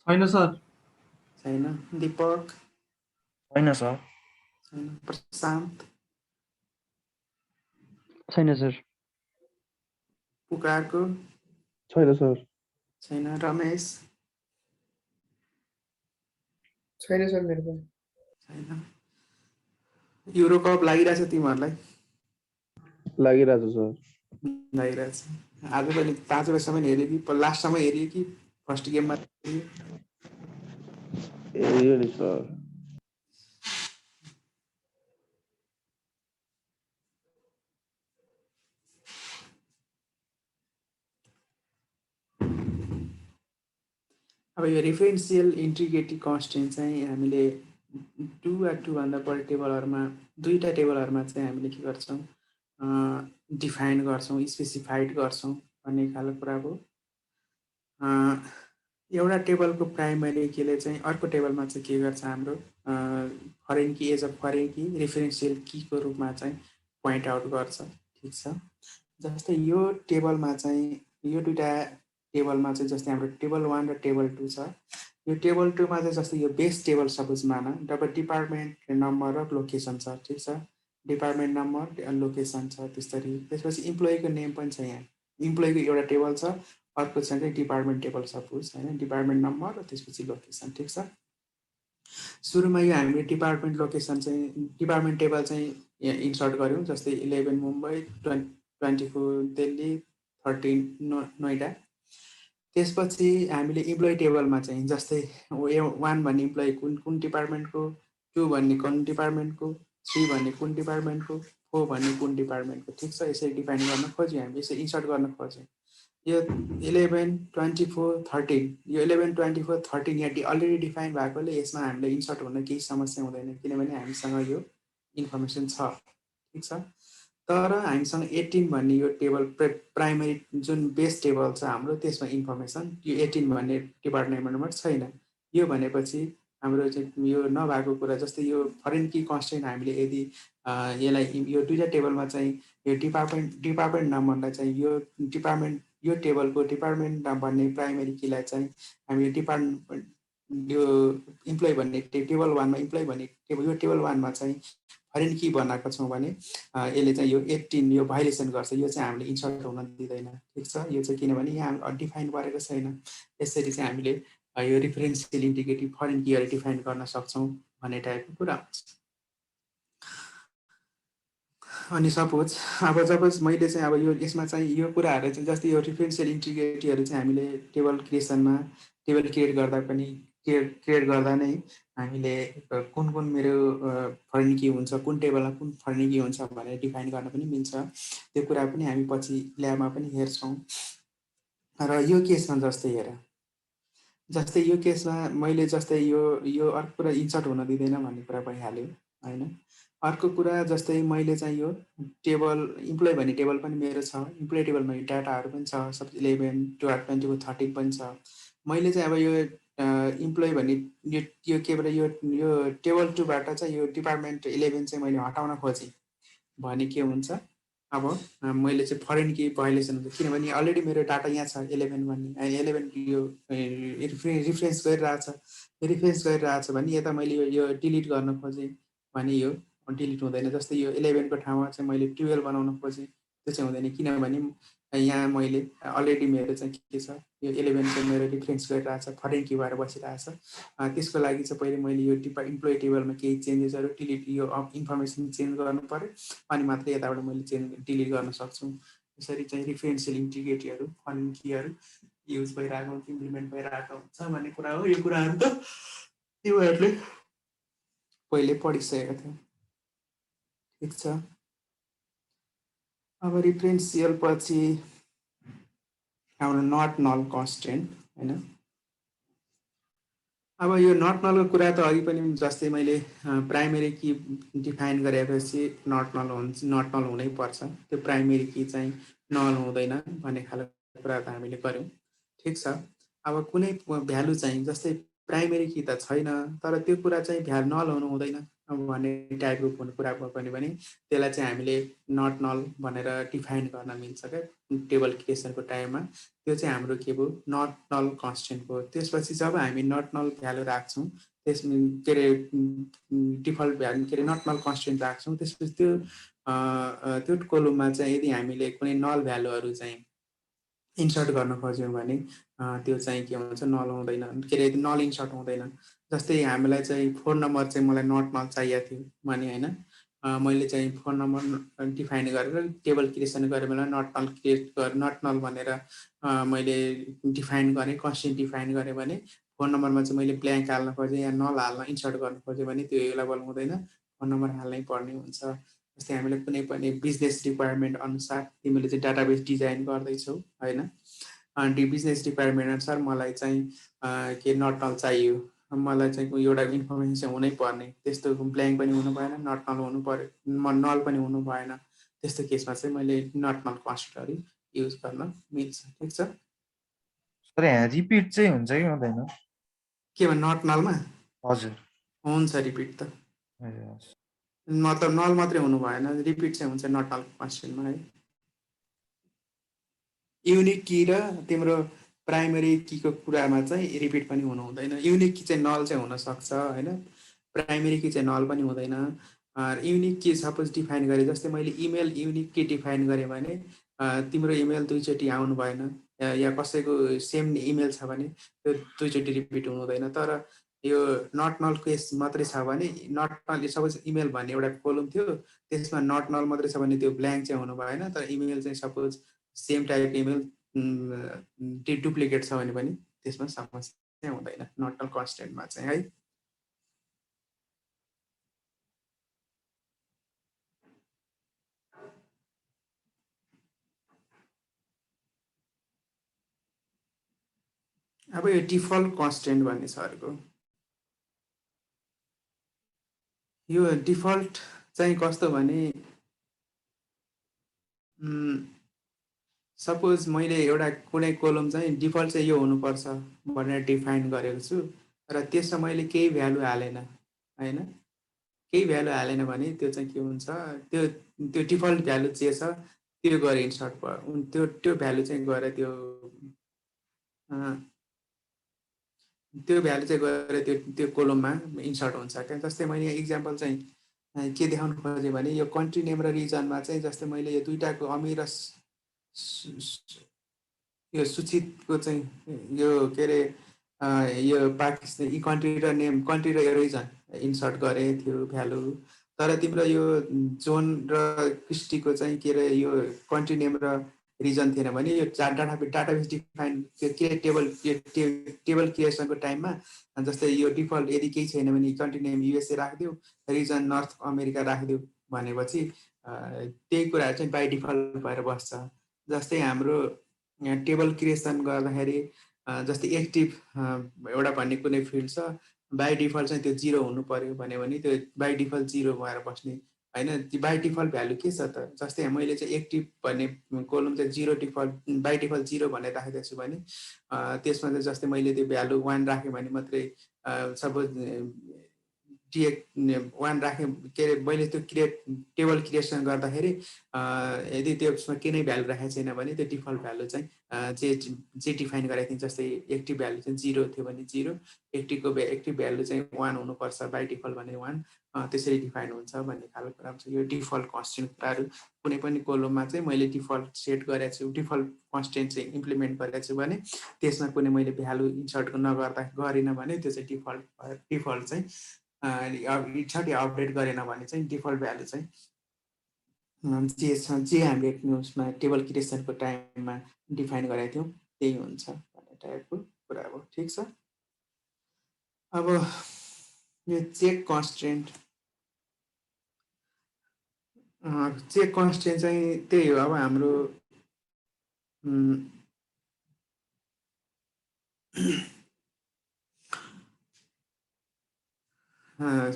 छैन सर। छैन। दीपक छैन सर। छैन। प्रशान्त छैन सर। पुकारको छैन सर। छैन। रमेश छैन सर मेरो पनि छैन। युरोकप लागिरहेछ तिमीहरूलाई? लागिरहेछ सर। लागिरहेछ। आज पनि 5 बजीसम्म हेऱ्यो कि लास्टसम्म हेऱ्यो कि फर्स्ट गेममा हेऱ्यो? हेऱ्यो नि सर। अब यो रिफरेन्सियल इन्टिग्रिटी कन्स्टेन्ट चाहिँ हामीले 2 वा 2 भन्दा बढी टेबलहरूमा दुईवटा टेबलहरूमा चाहिँ हामीले के गर्छौँ डिफाइन गर्छौँ, स्पेसिफाइड गर्छौँ भन्ने खालको कुरा हो। एउटा टेबलको प्राइमरी कीले चाहिँ अर्को टेबलमा चाहिँ के गर्छ हाम्रो foreign key as a foreign key referential कीको रूपमा चाहिँ पोइन्ट आउट गर्छ। ठिक छ, जस्तै यो टेबलमा चाहिँ यो दुईटा टेबलमा चाहिँ जस्तै हाम्रो टेबल 1 र टेबल 2 छ। यो टेबल 2 मा चाहिँ जस्तै यो बेस टेबल सपोज मान जब डिपार्टमेन्ट नम्बर र लोकेसन छ। ठिक छ, डिपार्टमेन्ट नम्बर लोकेसन छ। त्यसरी त्यसपछि इम्प्लोइको नेम पनि छ। यहाँ इम्प्लोइको एउटा टेबल छ, अर्को चाहिँ डिपार्टमेन्ट टेबल सपोज होइन, डिपार्टमेन्ट नम्बर र त्यसपछि लोकेसन। ठिक छ, सुरुमा यो हामीले डिपार्टमेन्ट लोकेसन चाहिँ डिपार्टमेन्ट टेबल चाहिँ इन्सर्ट गऱ्यौँ, जस्तै 11 मुम्बई, 24 दिल्ली, 13 नोइडा। त्यसपछि हामीले इम्प्लोइ टेबलमा चाहिँ जस्तै 1 भन्ने इम्प्लोइ कुन कुन डिपार्टमेन्टको, 2 भन्ने कुन डिपार्टमेन्टको, 3 भन्ने कुन डिपार्टमेन्टको, 4 भन्ने कुन डिपार्टमेन्टको। ठिक छ, यसरी डिफाइन गर्न खोज्यौँ हामी, यसरी इन्सर्ट गर्न खोज्यौँ। यो 11, 24, 13 यो 11, 24, 13 यहाँ अलरेडी डिफाइन भएकोले यसमा हामीले इन्सर्ट हुन केही समस्या हुँदैन, किनभने हामीसँग यो इन्फर्मेसन छ। ठिक छ, तर हामीसँग 18 भन्ने यो टेबल प्राइमरी जुन बेस टेबल छ हाम्रो, त्यसमा इन्फर्मेसन यो 18 भन्ने डिपार्टमेन्ट नम्बर छैन। यो भनेपछि हाम्रो चाहिँ यो नभएको कुरा, जस्तै यो फरेन की कन्स्टेन्ट हामीले यदि यसलाई यो दुईटा टेबलमा चाहिँ यो डिपार्टमेन्ट नम्बरलाई चाहिँ यो टेबलको डिपार्टमेन्ट भन्ने प्राइमरी कीलाई चाहिँ हामी डिपार्टमेन्ट यो इम्प्लोइ भन्ने टेबल 1 मा इम्प्लोइ भन्ने यो टेबल 1 मा चाहिँ फरेन की बनाएको छौँ भने यसले चाहिँ यो 18 यो भाइलेसन गर्छ। यो चाहिँ हामीले इन्सर्ट हुन दिँदैन। ठिक छ, यो चाहिँ किनभने यहाँ डिफाइन गरेको छैन। यसरी चाहिँ हामीले यो रिफरेन्सियल इन्डिकेटिभ फरेन कीहरू डिफाइन गर्न सक्छौँ भन्ने टाइपको कुरा हुन्छ। अनि सपोज अब जब मैले चाहिँ अब यो यसमा चाहिँ यो कुराहरू चाहिँ जस्तै यो रिफरेन्सियल इन्टिग्रिटीहरू चाहिँ हामीले टेबल क्रिएसनमा टेबल क्रिएट गर्दा पनि क्रिएट गर्दा नै हामीले कुन कुन मेरो फरेन की हुन्छ, कुन टेबलमा कुन फरेन की हुन्छ भनेर डिफाइन गर्न पनि मिल्छ। त्यो कुरा पनि हामी पछि ल्याबमा पनि हेर्छौँ। र यो केसमा जस्तै यो केसमा मैले जस्तै यो अर्को कुरा इन्सर्ट हुन दिँदैन भन्ने कुरा भइहाल्यो होइन। अर्को कुरा जस्तै मैले चाहिँ यो टेबल इम्प्लोइ भन्ने टेबल पनि मेरो छ, इम्प्लोइ टेबलमा यो डाटाहरू पनि छ, सब 11, 12, 24, 13 पनि छ। मैले चाहिँ अब यो इम्प्लोइ भन्ने यो के भन्छ यो टेबल 2 बाट चाहिँ यो डिपार्टमेन्ट 11 चाहिँ मैले हटाउन खोजेँ भने के हुन्छ, अब मैले चाहिँ फरेन की भाइलेसन हुन्छ, किनभने अलरेडी मेरो डाटा यहाँ छ 11 भन्ने 11 यो रिफरेन्स गरिरहेछ भने यता मैले यो डिलिट गर्न खोजेँ भने यो डिलिट हुँदैन। जस्तै यो 11 को ठाउँमा चाहिँ मैले 12 बनाउन खोजेँ, त्यो चाहिँ हुँदैन, किनभने यहाँ मैले अलरेडी मेरो चाहिँ के छ यो 11 चाहिँ मेरो रिफरेन्स गरिरहेछ, फरेन की भएर बसिरहेछ। त्यसको लागि चाहिँ पहिले मैले यो इम्प्लोइ टेबलमा केही चेन्जेसहरू डिलिट यो इन्फर्मेसन चेन्ज गर्नु पर्यो, अनि मात्रै यताबाट मैले डिलिट गर्न सक्छु। यसरी चाहिँ रिफरेन्सियल इन्टिग्रिटीहरू फरेन कीहरू युज भइरहेको इम्प्लिमेन्ट भइरहेको हुन्छ भन्ने कुरा हो। यो कुराहरू त तिमीहरूले पहिले पढिसकेको थियो। ठिक छ, अब रिफरेन्सियल पछि हाम्रो नट नल कन्स्टेन्ट होइन। अब यो नट नलको कुरा त अघि पनि जस्तै मैले प्राइमेरी की डिफाइन गरेपछि नट नल हुनै पर्छ, त्यो प्राइमेरी की चाहिँ नल हुँदैन भन्ने खालको कुरा त हामीले गऱ्यौँ। ठिक छ, अब कुनै भ्यालु चाहिँ जस्तै प्राइमेरी की त छैन तर त्यो कुरा चाहिँ नल हुनु हुँदैन भन्ने टाइपको कुरा पनि त्यसलाई चाहिँ हामीले नट नल भनेर डिफाइन गर्न मिल्छ क्या टेबल क्रिएसनको टाइममा। त्यो चाहिँ हाम्रो के भयो नट नल कन्स्टेन्ट हो। त्यसपछि जब हामी नट नल भ्यालु राख्छौँ त्यसमा के अरे डिफल्ट भ्यालु के अरे नट नल कन्स्टेन्ट राख्छौँ, त्यसपछि त्यो कोलममा चाहिँ यदि हामीले कुनै नल भ्यालुहरू चाहिँ इन्सर्ट गर्न खोज्यौँ भने त्यो चाहिँ के हुन्छ नल हुँदैन, के अरे नल इन्सर्ट हुँदैन। जस्तै हामीलाई चाहिँ फोन नम्बर चाहिँ मलाई नट नल चाहिएको थियो भने होइन, मैले चाहिँ फोन नम्बर डिफाइन गरेर टेबल क्रिएसन गरेर मलाई नट नल भनेर मैले डिफाइन गरेँ, कन्स्टेन्ट डिफाइन गरेँ भने फोन नम्बरमा चाहिँ मैले ब्ल्याङ्क हाल्न खोजेँ या नल हाल्न इन्सर्ट गर्न खोजेँ भने त्यो एभाइलेबल हुँदैन, फोन नम्बर हाल्नै पर्ने हुन्छ। जस्तै हामीले कुनै पनि बिजनेस रिक्वायरमेन्ट अनुसार तिमीले चाहिँ डाटाबेस डिजाइन गर्दैछौ होइन, बिजनेस रिक्वायरमेन्ट अनुसार मलाई चाहिँ के नट नल चाहियो, मलाई चाहिँ एउटा इन्फर्मेसन चाहिँ हुनै पर्ने, त्यस्तो ब्ल्याङ्क पनि हुनु भएन, नट नल हुनु पर्यो, नल पनि हुनु भएन। त्यस्तो केसमा चाहिँ मैले नट नल कन्स्टेन्टहरू युज गर्न मिल्छ। ठिक छ। सर यहाँ रिपिट चाहिँ हुन्छ कि हुँदैन? केमा नट नलमा हजुर। हुन्छ रिपिट त, ए, हस्। मतलब नल मात्रै हुनु भएन, रिपिट चाहिँ हुन्छ नट नल कन्स्टेन्टमा है। युनिक की र तिम्रो प्राइमरी कीको कुरामा चाहिँ रिपिट पनि हुनु हुँदैन। युनिक की चाहिँ नल चाहिँ हुनसक्छ होइन, प्राइमरी की चाहिँ नल पनि हुँदैन। युनिक की सपोज डिफाइन गरेँ, जस्तै मैले इमेल युनिक की डिफाइन गरेँ भने तिम्रो इमेल दुईचोटि आउनु भएन, या कसैको सेम इमेल छ भने त्यो दुईचोटि रिपिट हुनु हुँदैन। तर यो नट नल केस मात्रै छ भने, नट नल सपोज इमेल भन्ने एउटा कोलम थियो, त्यसमा नट नल मात्रै छ भने त्यो ब्ल्याङ्क चाहिँ हुनु भएन। तर इमेल चाहिँ suppose same type email duplicate छ भने पनि त्यसमा समस्या हुँदैन नट नल कन्स्टेन्टमा चाहिँ है। अब यो डिफल्ट कन्स्टेन्ट भन्ने छ अर्को। यो डिफल्ट चाहिँ कस्तो भने, सपोज मैले एउटा कुनै कोलम चाहिँ डिफल्ट चाहिँ यो हुनुपर्छ भनेर डिफाइन गरेको छु, र त्यसमा मैले केही भ्यालु हालेन होइन, केही भ्यालु हालेन भने त्यो चाहिँ के हुन्छ, त्यो डिफल्ट भ्यालु जे छ त्यो गएर इन्सर्ट भयो, त्यो भ्यालु चाहिँ गएर त्यो भ्यालु चाहिँ गएर त्यो कोलममा इन्सर्ट हुन्छ क्या। जस्तै मैले इक्जाम्पल चाहिँ के देखाउनु खोजेँ भने, यो कन्ट्री नेम र रिजनमा चाहिँ जस्तै मैले यो दुईटाको अमीर र यो सूचितको चाहिँ यो के अरे यो पाकिस्तान यी कन्ट्री र नेम, कन्ट्री र यो रिजन इन्सर्ट गरेँ थियो भ्यालु। तर तिम्रो यो जोन र क्रिस्टीको चाहिँ के अरे यो कन्ट्री नेम र रिजन थिएन भने यो डाटाबेस डिफाइन टेबल क्रिएसनको टाइममा जस्तै यो डिफल्ट यदि केही छैन भने कन्ट्री नेम युएसए राखिदियो, रिजन नर्थ अमेरिका राखिदियो भनेपछि त्यही कुराहरू चाहिँ बाई डिफल्ट भएर बस्छ। जस्तै हाम्रो टेबल क्रिएसन गर्दाखेरि जस्तै एक्टिभ एउटा भन्ने कुनै फिल्ड छ, बाई डिफल्ट चाहिँ त्यो 0 हुनु पर्यो भन्यो भने त्यो बाई डिफल्ट 0 भएर बस्ने होइन। बाई डिफल्ट भ्यालु के छ त, जस्तै मैले चाहिँ एक्टिभ भन्ने कोलम चाहिँ 0 डिफल्ट बाई डिफल्ट 0 भनेर राखेको छु भने त्यसमा चाहिँ जस्तै मैले त्यो भ्यालु 1 राखेँ भने मात्रै सपोज टी1 राखेँ के अरे मैले त्यो टेबल क्रिएसन गर्दाखेरि यदि त्यसमा केही नै भ्यालु राखेको छैन भने त्यो डिफल्ट भ्यालु चाहिँ जे डिफाइन गरेको थिएँ, जस्तै एक्टिभ भ्यालु चाहिँ 0 थियो भने 0, एक्टिभ भ्यालु चाहिँ 1 हुनुपर्छ बाई डिफल्ट भने 1, त्यसरी डिफाइन हुन्छ भन्ने खालको कुरा हुन्छ। यो डिफल्ट कन्स्टेन्ट कुराहरू कुनै पनि कोलममा चाहिँ मैले डिफल्ट सेट गरेको छु, डिफल्ट कन्स्टेन्ट चाहिँ इम्प्लिमेन्ट गरेको छु भने त्यसमा कुनै मैले भ्यालु इन्सर्ट गरिनँ भने त्यो चाहिँ डिफल्ट चाहिँ इच्छाले अपडेट गरेन भने चाहिँ डिफल्ट भ्यालु चाहिँ जे हामीले उसमा टेबल क्रिएसनको टाइममा डिफाइन गरेका थियौँ त्यही हुन्छ भन्ने टाइपको कुरा हो। ठिक छ। अब यो चेक कन्स्टेन्ट चाहिँ त्यही हो। अब हाम्रो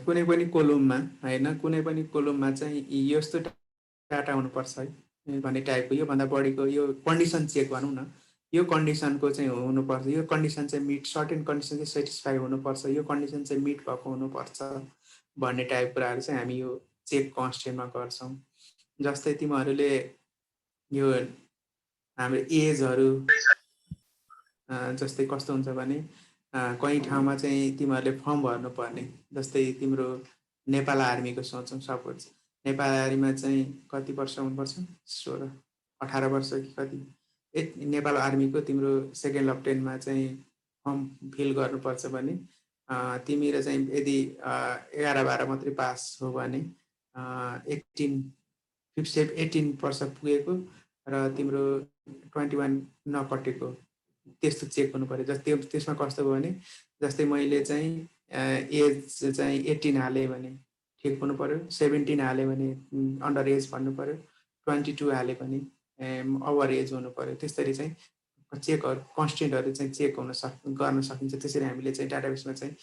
कुनै पनि कोलममा होइन, कुनै पनि कोलममा चाहिँ यस्तो डाटा हुनुपर्छ है भन्ने टाइपको, योभन्दा बढीको यो कन्डिसन चेक भनौँ न, यो कन्डिसनको चाहिँ हुनुपर्छ, यो कन्डिसन चाहिँ मिट, सर्टेन कन्डिसन चाहिँ सेटिस्फाई हुनुपर्छ, यो कन्डिसन चाहिँ मिट भएको हुनुपर्छ भन्ने टाइप कुराहरू चाहिँ हामी यो चेक कन्स्टेन्टमा गर्छौँ। जस्तै तिमीहरूले यो हाम्रो एजहरू जस्तै कस्तो हुन्छ भने कहीँ ठाउँमा चाहिँ तिमीहरूले फर्म भर्नुपर्ने, जस्तै तिम्रो नेपाल आर्मीको सोचौँ, सपोज नेपाल आर्मीमा चाहिँ कति वर्ष हुनुपर्छ, 16-18 वर्ष कि कति, नेपाल आर्मीको तिम्रो सेकेन्ड लेफ्टेनमा चाहिँ फर्म फिल गर्नुपर्छ भने तिमी र चाहिँ यदि 11-12 मात्रै पास हो भने 18 वर्ष पुगेको र तिम्रो 21 नकटेको त्यस्तो चेक हुनु पर्यो। जस्तै त्यसमा कस्तो भयो भने जस्तै मैले चाहिँ एज चाहिँ 18 हालेँ भने ठिक हुनु पर्यो, 17 हालेँ भने अन्डर एज भन्नु पर्यो, 22 हालेँ भने ओभर एज हुनु पर्यो। त्यसरी चाहिँ चेकहरू कन्स्टेन्टहरू चाहिँ चेक गर्न सकिन्छ। त्यसरी हामीले चाहिँ डाटाबेसमा चाहिँ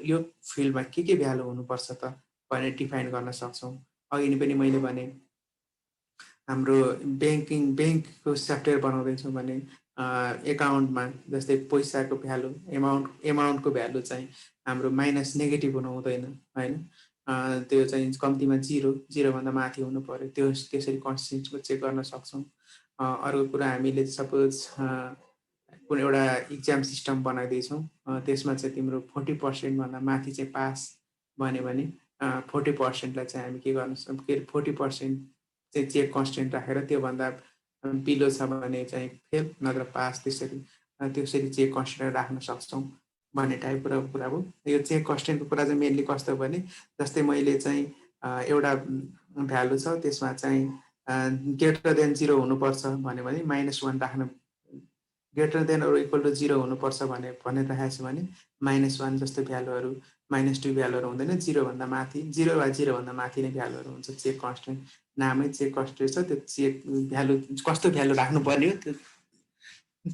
यो फिल्डमा के भ्यालु हुनुपर्छ त भनेर डिफाइन गर्न सक्छौँ। अघि नै पनि मैले भने हाम्रो ब्याङ्कको सफ्टवेयर बनाउँदैछौँ भने एकाउन्टमा जस्तै पैसाको भ्यालु एमाउन्टको भ्यालु चाहिँ हाम्रो माइनस नेगेटिभ हुनु हुँदैन होइन। त्यो चाहिँ कम्तीमा जिरोभन्दा माथि हुनु पर्यो, त्यसरी कन्सिस्टेन्सीको चेक गर्न सक्छौँ। अर्को कुरा हामीले सपोज कुनै एउटा इक्जाम सिस्टम बनाइदिएछौँ, त्यसमा चाहिँ तिम्रो 40% माथि चाहिँ पास भन्यो भने 40%लाई चाहिँ हामी के गर्न सक्छौँ, 40% चाहिँ चेक कन्सटेन्ट राखेर त्योभन्दा बिलो छ भने चाहिँ फेल नत्र पास, त्यसरी चेक कन्सटेन्ट राख्न सक्छौँ भन्ने टाइपको कुरा हो। यो चेक कन्सटेन्टको कुरा चाहिँ मेनली कस्तो हो भने जस्तै मैले चाहिँ एउटा भ्यालु छ त्यसमा चाहिँ ग्रेटर देन 0 हुनुपर्छ भन्यो भने -1 राख्न, greater than or equal to 0 हुनुपर्छ भनेर राखेको छ भने -1 जस्तो भ्यालुहरू, -2 भ्यालुहरू हुँदैन, 0भन्दा माथि 0 वा 0भन्दा माथि नै भ्यालुहरू हुन्छ। चेक कन्सटेन्ट नामै चेक कन्सटेन्ट छ, त्यो चेक भ्यालु कस्तो भ्यालु राख्नुपर्ने हो, त्यो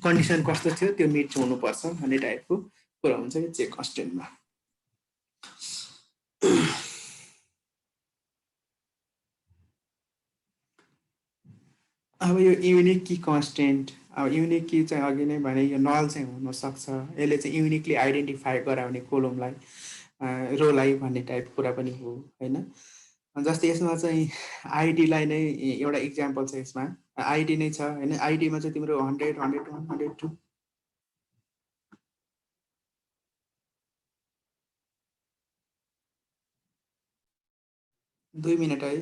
कन्डिसन कस्तो थियो त्यो मिट हुनुपर्छ भन्ने टाइपको कुरा हुन्छ कि चेक कन्सटेन्टमा। अब यो युनिक की कन्सटेन्ट, अब युनिक की चाहिँ अघि नै भने यो नल चाहिँ हुनसक्छ, यसले चाहिँ युनिकली आइडेन्टिफाई गराउने कोलमलाई रोलाई भन्ने टाइपको कुरा पनि हो होइन। जस्तै यसमा चाहिँ आइडीलाई नै एउटा इक्जाम्पल छ, यसमा आइडी नै छ होइन। आइडीमा चाहिँ तिम्रो 100, 101, 102 2 मिनट है।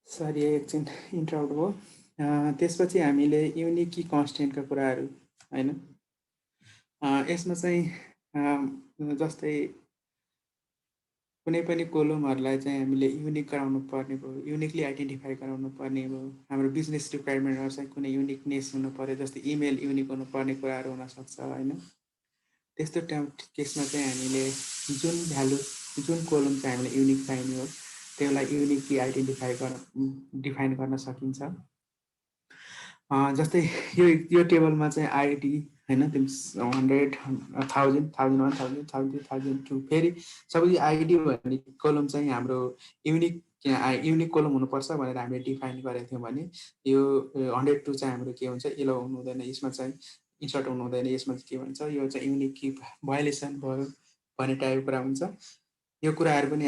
सरी एकछिन इन्टरप्ट भयो। त्यसपछि हामीले युनिक की कन्सटेन्टका कुराहरू होइन, यसमा चाहिँ जस्तै कुनै पनि कोलमहरूलाई चाहिँ हामीले युनिक गराउनु पर्ने भयो, युनिकली आइडेन्टिफाई गराउनु पर्ने भयो। हाम्रो बिजनेस रिक्वायरमेन्टहरू चाहिँ कुनै युनिकनेस हुनु पर्यो, जस्तै इमेल युनिक हुनुपर्ने कुराहरू हुनसक्छ होइन। त्यस्तो केसमा चाहिँ हामीले जुन भ्यालु जुन कोलम चाहिँ हामीले युनिक चाहिने हो त्यसलाई युनिकली आइडेन्टिफाई डिफाइन गर्न सकिन्छ। जस्तै यो टेबलमा चाहिँ आइडी होइन, 100, 1000, 1001, 1000, 1002, 1002 फेरि सबै आइडी भन्ने कोलम चाहिँ हाम्रो युनिक कोलम हुनुपर्छ भनेर हामीले डिफाइन गरेको थियौँ भने यो 102 चाहिँ हाम्रो के हुन्छ, एलो हुनु हुँदैन। यसमा चाहिँ इन्सर्ट हुनु हुँदैन। यसमा चाहिँ के भन्छ, यो चाहिँ युनिक की भायोलेसन भयो भन्ने टाइपको कुरा हुन्छ। यो कुराहरू पनि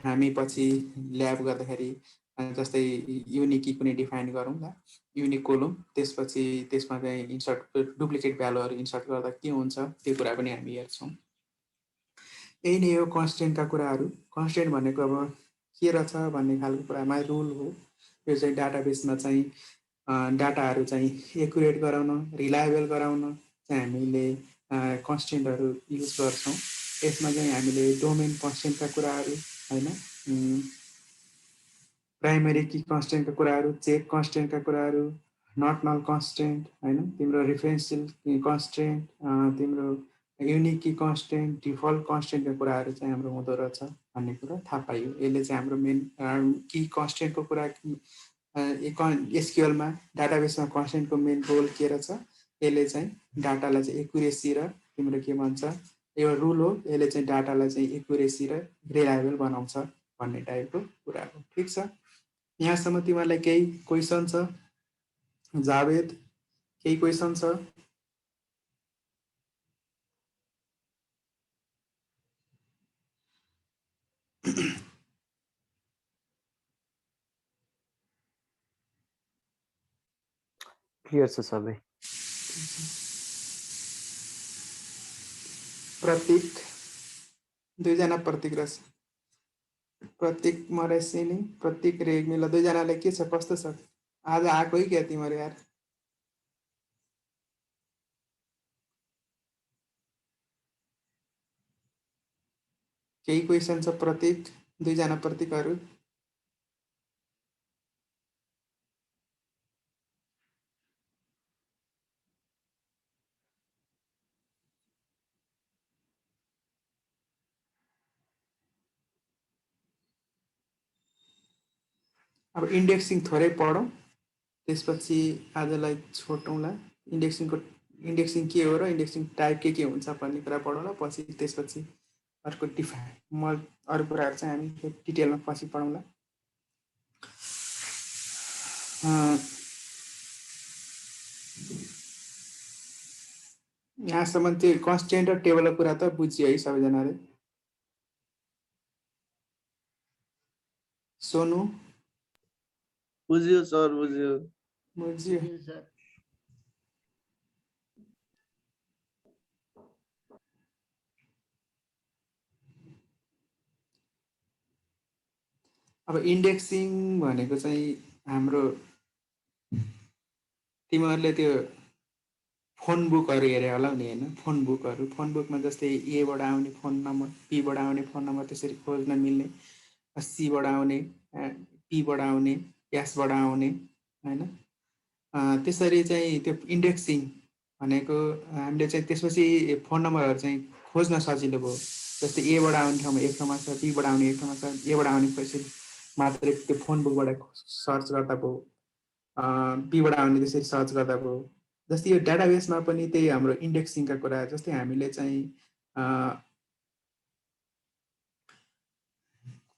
हामी पछि ल्याब गर्दाखेरि जस्तै युनिक की कुनै डिफाइन गरौँ न, युनिक कोलम, त्यसपछि त्यसमा चाहिँ इन्सर्ट डुप्लिकेट भ्यालुहरू इन्सर्ट गर्दा के हुन्छ त्यो कुरा पनि हामी हेर्छौँ। यही नै हो कन्स्टेन्टका कुराहरू। कन्स्टेन्ट भनेको अब के रहेछ भन्ने खालको कुरामा रुल हो। यो चाहिँ डाटाबेसमा चाहिँ डाटाहरू चाहिँ एकुरेट गराउन, रिलायबल गराउन चाहिँ हामीले कन्स्टेन्टहरू युज गर्छौँ। यसमा चाहिँ हामीले डोमेन कन्स्टेन्टका कुराहरू होइन, प्राइमेरी की कन्स्टेन्टका कुराहरू, चेक कन्स्टेन्टका कुराहरू, नट नल कन्स्टेन्ट होइन, तिम्रो रेफरेन्सियल कन्स्टेन्ट, तिम्रो युनिक की कन्स्टेन्ट, डिफल्ट कन्स्टेन्टका कुराहरू चाहिँ हाम्रो हुँदो रहेछ भन्ने कुरा थाहा पाइयो। यसले चाहिँ हाम्रो मेन की कन्स्टेन्टको कुरा एसक्युएलमा डाटाबेसमा कन्स्टेन्टको मेन रोल के रहेछ, यसले चाहिँ डाटालाई चाहिँ एकुरेसी र तिम्रो के भन्छ एउटा रुल हो, यसले चाहिँ डाटालाई चाहिँ एकुरेसी र रिलायबल बनाउँछ भन्ने टाइपको कुरा हो। ठिक छ, यहाँसम्म तिमीहरूलाई केही क्वेसन छ? जावेद, केही क्वेसन छ? क्लियर छ सबै। प्रतीक, दुईजना प्रतीक रहेछ, प्रतीक मरेसिनी, प्रतीक रेग्मिला, दुईजनालाई के छ, कस्तो छ? आज आएको है क्या तिमीहरू यार? केही क्वेसन छ प्रतीक, दुईजना प्रतीकहरू? अब इन्डेक्सिङ थोरै पढौँ, त्यसपछि आजलाई छोटौँला। इन्डेक्सिङ के हो र इन्डेक्सिङ टाइप के हुन्छ भन्ने कुरा पढौँला, पछि त्यसपछि अर्को अरू कुराहरू चाहिँ हामी डिटेलमा पछि पढौँला। यहाँसम्म त्यो कन्स्टेन्ट र टेबलको कुरा त बुझ्यो है सबैजनाले? सोनु बुझ्यो सर, बुझ्यो। बुझ्यो? अब इन्डेक्सिङ भनेको चाहिँ हाम्रो तिमीहरूले त्यो फोन बुकहरू हेरे होला नि होइन, फोन बुकहरू, फोन बुकमा जस्तै एबाट आउने फोन नम्बर, पीबाट आउने फोन नम्बर त्यसरी खोज्न मिल्ने, सीबाट आउने, पीबाट आउने, एसबाट आउने होइन, त्यसरी चाहिँ त्यो इन्डेक्सिङ भनेको हामीले चाहिँ त्यसपछि फोन नम्बरहरू चाहिँ खोज्न सजिलो भयो। जस्तै एबाट आउने ठाउँमा एक ठाउँमा छ, पीबाट आउने एक ठाउँमा छ, एबाट आउने पछि मात्रै त्यो फोन बुकबाट सर्च गर्दा भयो, पीबाट आउने त्यसरी सर्च गर्दा भयो। जस्तै यो डाटाबेसमा पनि त्यही हाम्रो इन्डेक्सिङका कुरा, जस्तै हामीले चाहिँ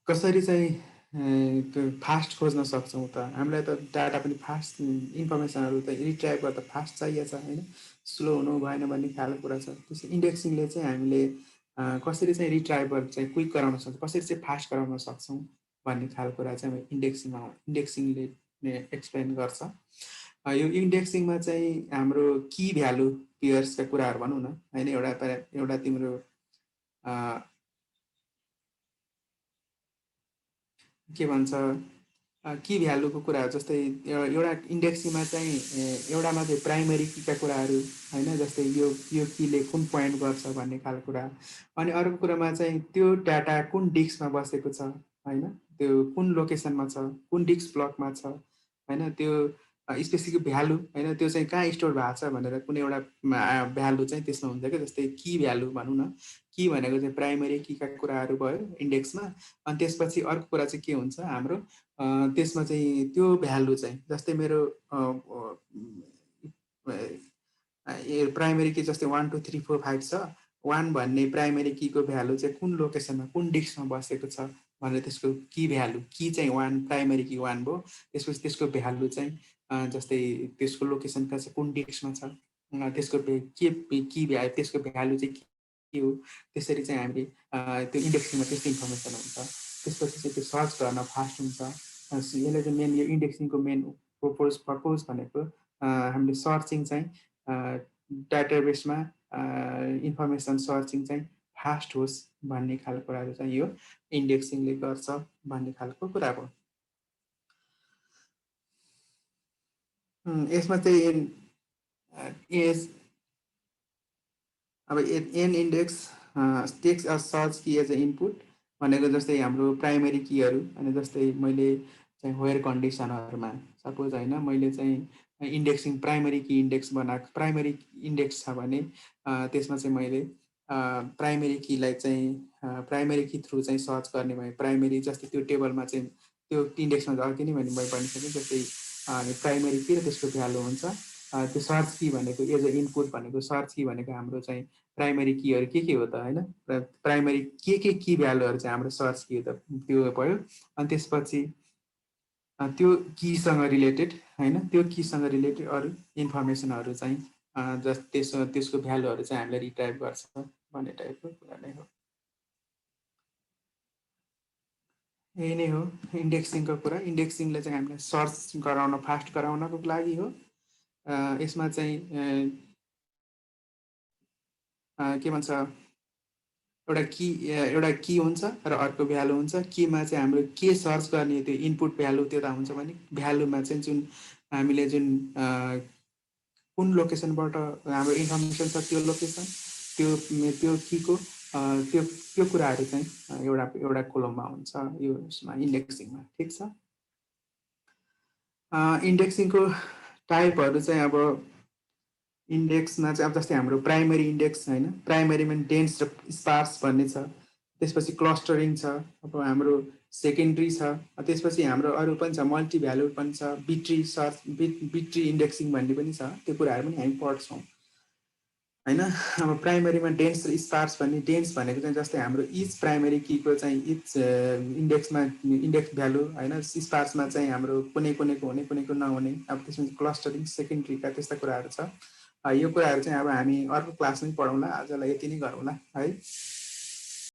कसरी चाहिँ त्यो फास्ट खोज्न सक्छौँ त, हामीलाई त डाटा पनि फास्ट, इन्फर्मेसनहरू त रिट्राइभ गर्दा फास्ट चाहिएको छ होइन, स्लो हुनु भएन भन्ने खालको कुरा छ। त्यसै इन्डेक्सिङले चाहिँ हामीले कसरी चाहिँ रिट्राइभर चाहिँ क्विक गराउन सक्छौँ, कसरी चाहिँ फास्ट गराउन सक्छौँ भन्ने खालको कुरा चाहिँ इन्डेक्सिङले एक्सप्लेन गर्छ। यो इन्डेक्सिङमा चाहिँ हाम्रो की भ्यालु पेयर्सका कुराहरू भनौँ न होइन, एउटा तिम्रो के भन्छ की भ्यालुको कुराहरू, जस्तै एउटा इन्डेक्सिङमा चाहिँ एउटामा चाहिँ प्राइमेरी कीका कुराहरू होइन, जस्तै यो कीले कुन पोइन्ट गर्छ भन्ने खालको कुरा, अनि अर्को कुरामा चाहिँ त्यो डाटा कुन डिस्कमा बसेको छ होइन, त्यो कुन लोकेसनमा छ, कुन डिस्क ब्लकमा छ होइन, त्यो स्पेसिफिक भ्यालु होइन, त्यो चाहिँ कहाँ स्टोर भएको छ भनेर कुनै एउटा भ्यालु चाहिँ त्यसमा हुन्छ क्या। जस्तै की भ्यालु भनौँ न, की भनेको चाहिँ प्राइमेरी कीका कुराहरू भयो इन्डेक्समा, अनि त्यसपछि अर्को कुरा चाहिँ के हुन्छ हाम्रो त्यसमा चाहिँ त्यो भ्यालु चाहिँ, जस्तै मेरो प्राइमेरी की जस्तै 1 2 3 4 5 छ, 1 भन्ने प्राइमेरी कीको भ्यालु चाहिँ कुन लोकेसनमा कुन डिस्कमा बसेको छ भनेर त्यसको की भ्यालु, की चाहिँ 1, प्राइमेरी की 1 भयो, त्यसपछि त्यसको भ्यालु चाहिँ जस्तै त्यसको लोकेसन कहाँ छ, कुन डिस्कमा छ त्यसको के भ्यालु त्यसको भ्यालु चाहिँ के हो, त्यसरी चाहिँ हामीले त्यो इन्डेक्सिङमा त्यस्तो इन्फर्मेसन हुन्छ। त्यसपछि चाहिँ त्यो सर्च गर्न फास्ट हुन्छ। यसले चाहिँ मेन यो इन्डेक्सिङको मेन पर्पोज भनेको हामीले सर्चिङ चाहिँ डाटाबेसमा इन्फर्मेसन सर्चिङ चाहिँ फास्ट होस् भन्ने खालको कुराहरू चाहिँ यो इन्डेक्सिङले गर्छ भन्ने खालको कुरा हो। यसमा चाहिँ अब an index takes a search key as a input भनेको जस्तै हाम्रो प्राइमेरी कीहरू, अनि जस्तै मैले चाहिँ वेयर कन्डिसनहरूमा सपोज होइन मैले चाहिँ इन्डेक्सिङ प्राइमेरी की इन्डेक्स बनाएको, प्राइमेरी इन्डेक्स छ भने त्यसमा चाहिँ मैले प्राइमेरी कीलाई चाहिँ प्राइमेरी की थ्रु चाहिँ सर्च गर्ने भए प्राइमेरी जस्तै त्यो टेबलमा चाहिँ त्यो इन्डेक्समा अघि नै मैले भनिसकेँ जस्तै प्राइमेरी की र त्यसको भ्यालु हुन्छ। त्यो सर्च की भनेको एज अ इनपुट भनेको सर्च की भनेको हाम्रो चाहिँ प्राइमेरी कीहरू के हो त होइन, प्राइमेरी के की भ्यालुहरू चाहिँ हाम्रो सर्च की त त्यो भयो। अनि त्यसपछि त्यो कीसँग रिलेटेड होइन, त्यो कीसँग रिलेटेड अरू इन्फर्मेसनहरू चाहिँ त्यसको भ्यालुहरू चाहिँ हामीले रिट्राइभ गर्छ भन्ने टाइपको कुरा नै हो। यही नै हो इन्डेक्सिङको कुरा। इन्डेक्सिङले चाहिँ हामीलाई सर्च गराउन फास्ट गराउनको लागि हो। यसमा चाहिँ के भन्छ एउटा की हुन्छ र अर्को भ्यालु हुन्छ। कीमा चाहिँ हाम्रो के सर्च गर्ने त्यो इनपुट भ्यालु त्यो हुन्छ भने भ्यालुमा चाहिँ जुन हामीले जुन कुन लोकेसनबाट हाम्रो इन्फर्मेसन छ त्यो लोकेसन त्यो कीको त्यो कुराहरू चाहिँ एउटा कोलममा हुन्छ यो यसमा इन्डेक्सिङमा। ठिक छ। इन्डेक्सिङको टाइपहरू चाहिँ अब इन्डेक्समा चाहिँ अब जस्तै हाम्रो प्राइमेरी इन्डेक्स होइन, प्राइमेरीमा डेन्स र स्पार्स भन्ने छ। त्यसपछि क्लस्टरिङ छ। अब हाम्रो सेकेन्ड्री छ। त्यसपछि हाम्रो अरू पनि छ, मल्टी भ्यालु पनि छ, बिट्री सर्च बिट्री इन्डेक्सिङ भन्ने पनि छ। त्यो कुराहरू पनि हामी पढ्छौँ होइन। अब प्राइमेरीमा डेन्स र स्पार्स भन्ने, डेन्स भनेको चाहिँ जस्तै हाम्रो इच प्राइमेरी कीको चाहिँ इच इन्डेक्समा इन्डेक्स भ्यालु होइन, स्पार्समा चाहिँ हाम्रो कुनैको हुने कुनैको नहुने। अब त्यसमा क्लस्टरिङ सेकेन्ड्रीका त्यस्ता कुराहरू छ। यो कुराहरू चाहिँ अब हामी अर्को क्लासमै पढौँला। आजलाई यति नै गरौँला है।